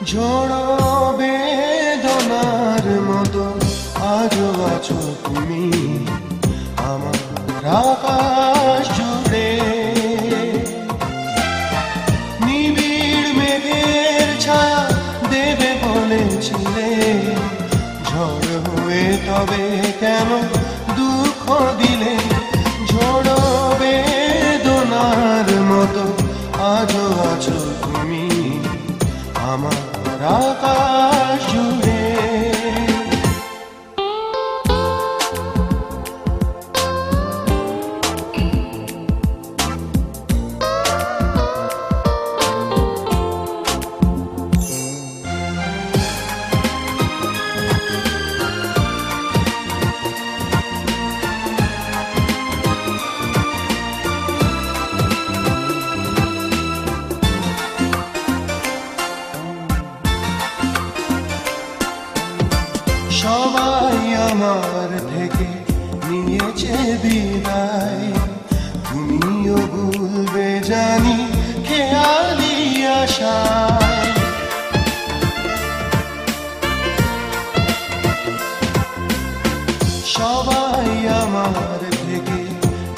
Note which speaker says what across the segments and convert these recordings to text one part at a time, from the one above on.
Speaker 1: ঝোড়ো বেদনার মতো আজও আছো তুমি আমার আকাশ জুড়ে। নিবিড় মেঘের ছায়া দেবে বলেছিলে, ঝড় হয়ে তবে কেন দুঃখ দিলে? ঝোড়ো বেদনার মতো আজও আছো তুমি আমার আকাশ জুড়ে। সবাই আমার থেকে নিয়েছে বিদায়, তুমিও ভুলবে জানি খেয়ালি আশায়। সবাই আমার থেকে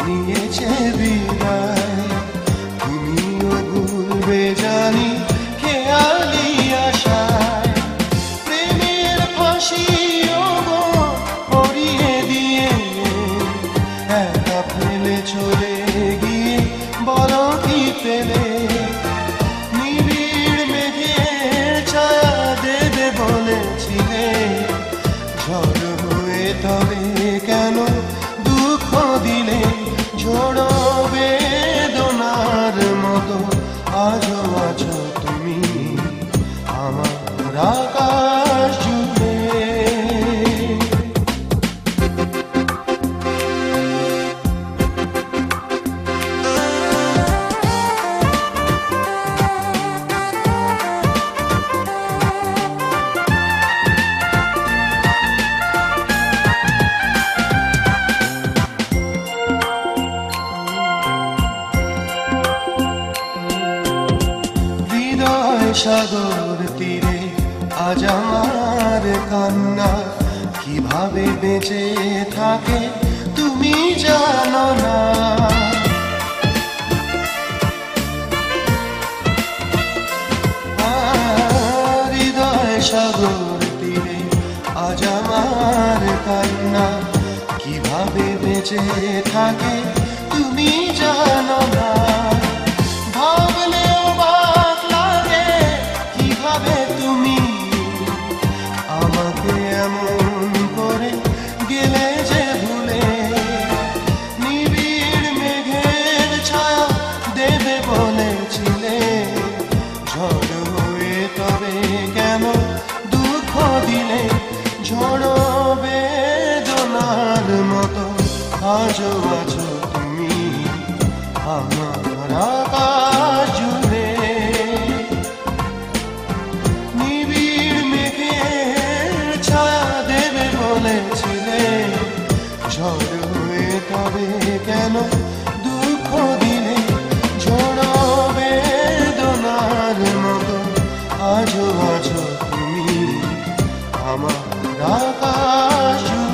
Speaker 1: নিয়েছে বিদায়, তুমিও ভুলবে জানি খেয়ালি আশায়। প্রেমের ফাঁসি চলে গিয়ে বলো কি পেলে? নিবিড় মেঘের ছায়া দেবে বলেছিলে, ঝড় হয়ে তবে কেন দুঃখ দিলে? ঝোড়ো বেদনার মতো আজও আছো তুমি আমার আকাশ জুড়ে। সাগর তীরে আজ আমার কান্না, কিভাবে বেঁচে থাকে তুমি জানো না। হৃদয় সাগর তীরে আজ আমার কান্না, কিভাবে বেঁচে থাকে তুমি জানো না। ভাবলেও বাক লাগে কিভাবে তুমি আমাকে এমন করে গেলে যে ভুলে। নিবিড় মেঘের ছায়া দেবে বলেছিলে, ঝড় হয়ে তবে কেন দুঃখ দিলে? ঝড়ো বেদনার মতো আজও আছো তুমি আমার আকাশ জুড়ে। নিবিড় মেঘের ছায়া দেবে বলেছিলে, ঝড় হয়ে তবে কেন দুঃখ দিলে? ঝড়ো বেদনার মতো আজও আছো তুমি আমার আকাশ জুড়ে।